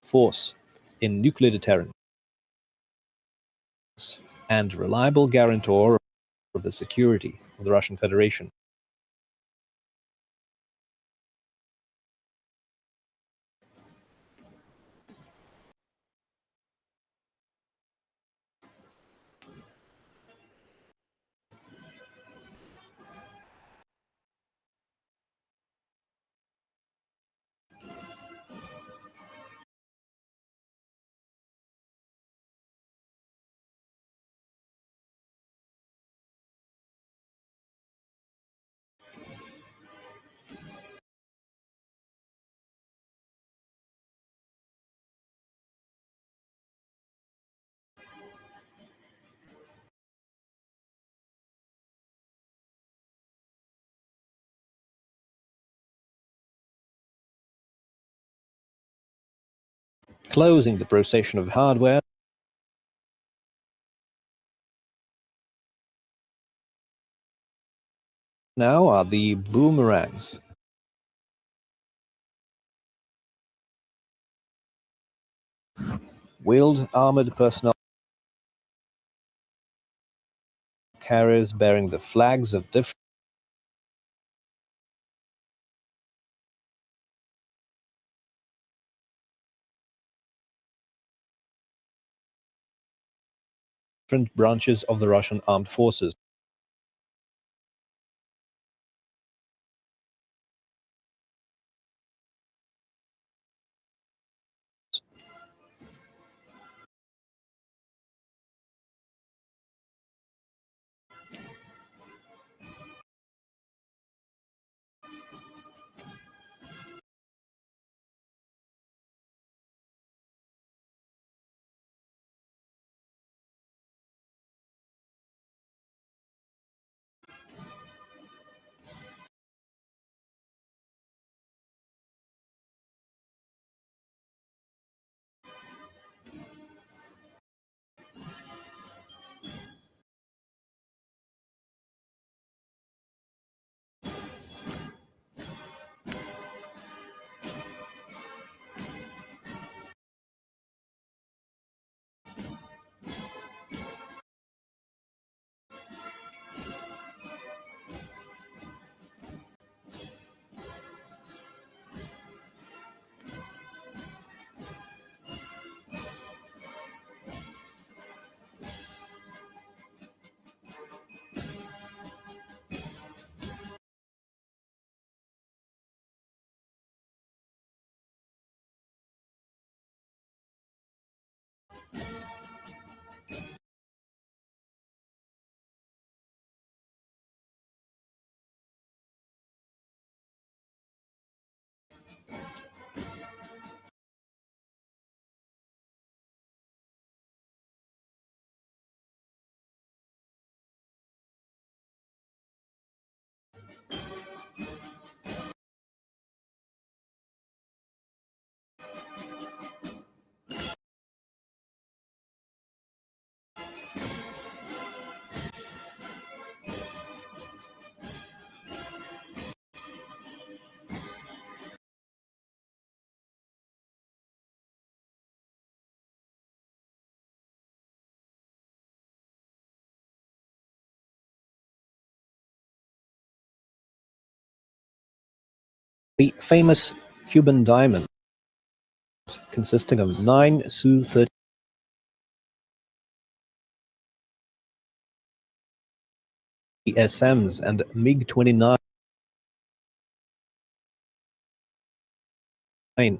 force in nuclear deterrence and reliable guarantor of the security of the Russian Federation. Closing the procession of hardware now are the boomerangs. Wheeled armored personnel carriers bearing the flags of different branches of the Russian armed forces. The famous Cuban diamond, consisting of 9 Su-30 SMs and MiG-29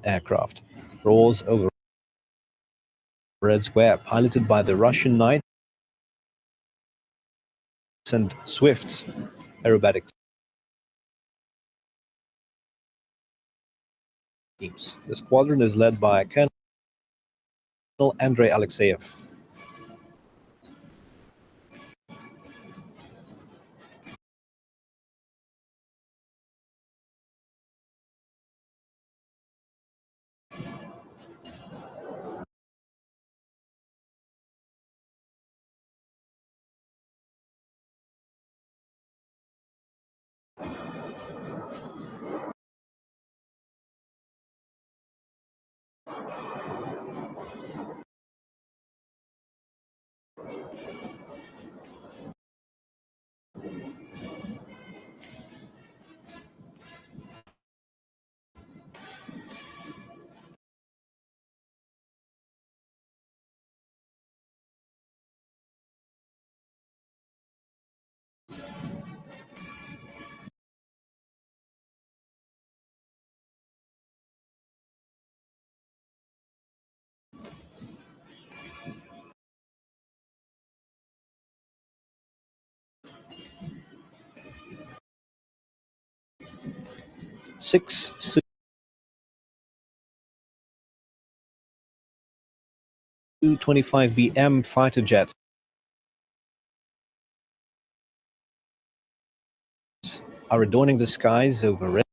aircraft, roars over Red Square, piloted by the Russian Knights and Swifts aerobatic teams. The squadron is led by Colonel Andrei Alexeyev. Six Su-25BM fighter jets are adorning the skies over Red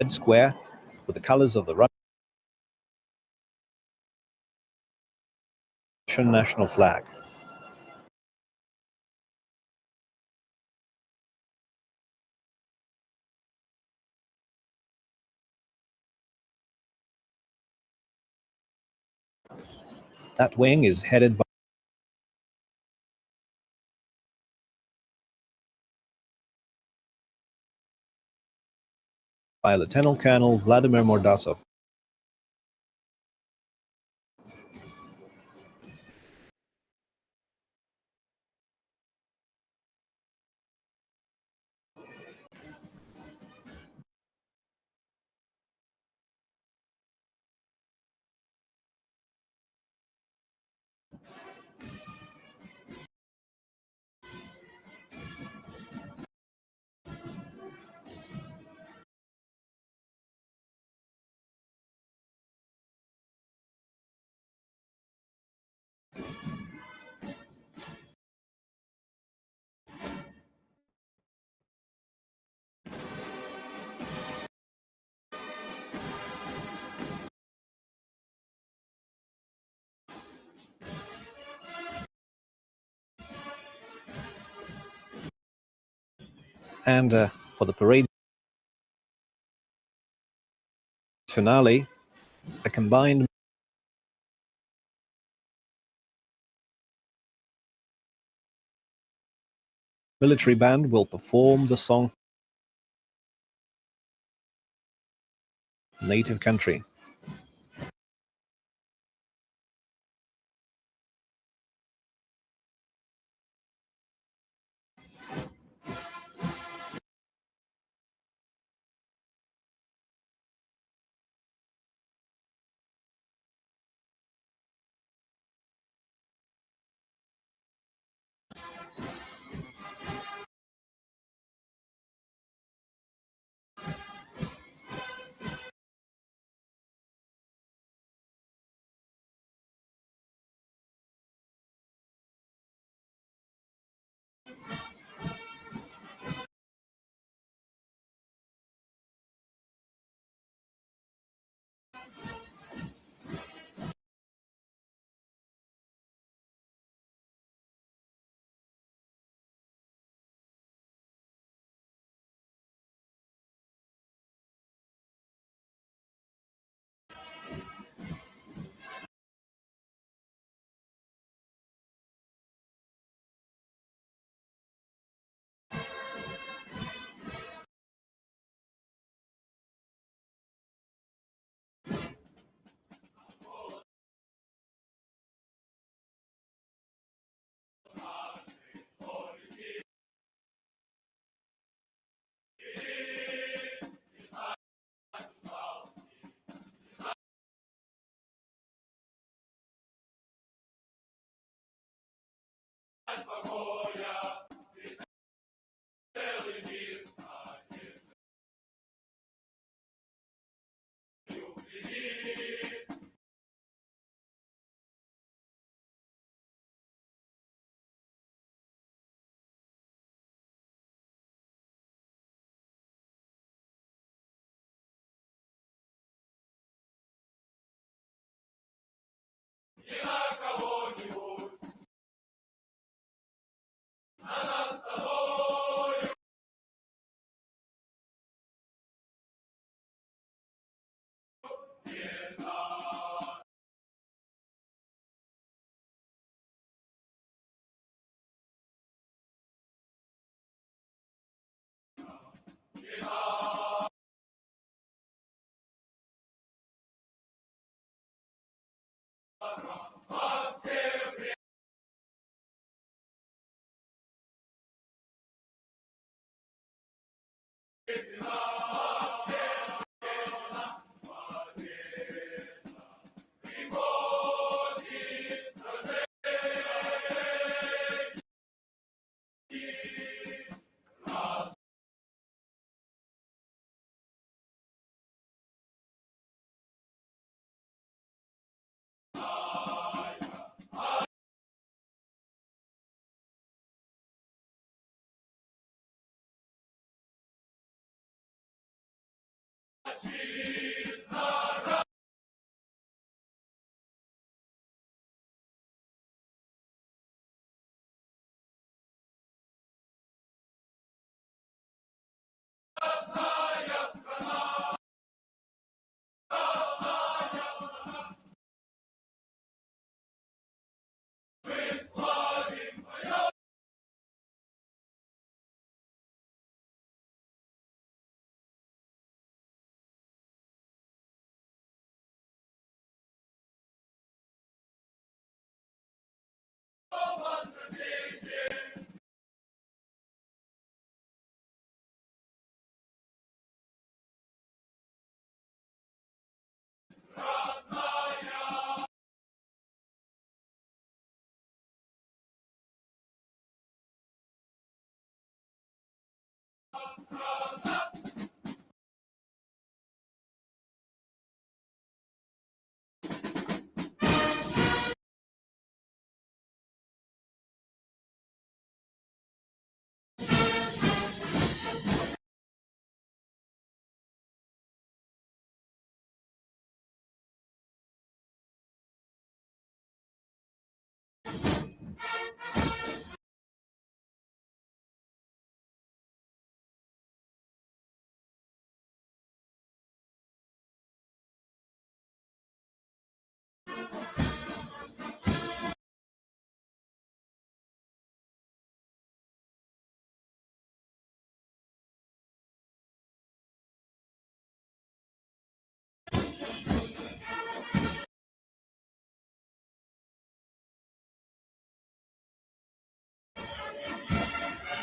Square with the colors of the Russian national flag. That wing is headed by Lieutenant Colonel Vladimir Mordasov. And for the parade finale, a combined military band will perform the song Native Country.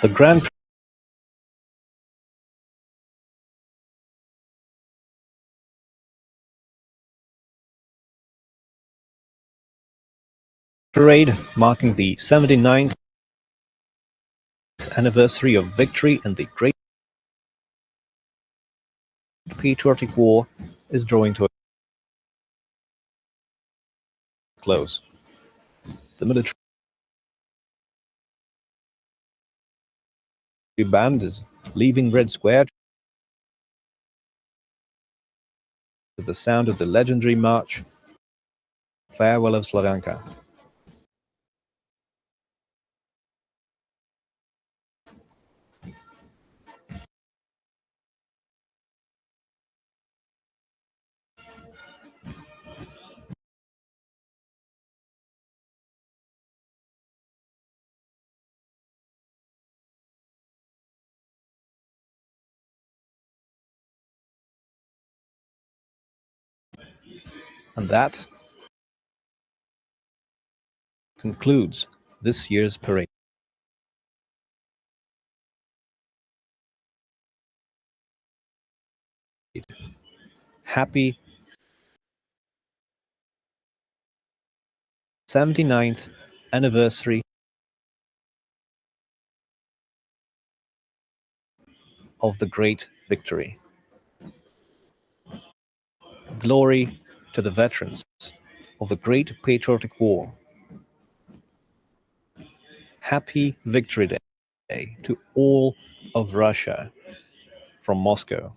The Grand Parade marking the 79th anniversary of victory in the Great Patriotic War is drawing to a close. The military band is leaving Red Square to the sound of the legendary march Farewell of Slavanka. And that concludes this year's parade. Happy 79th anniversary of the great victory. Glory to the veterans of the Great Patriotic War. Happy Victory Day to all of Russia from Moscow.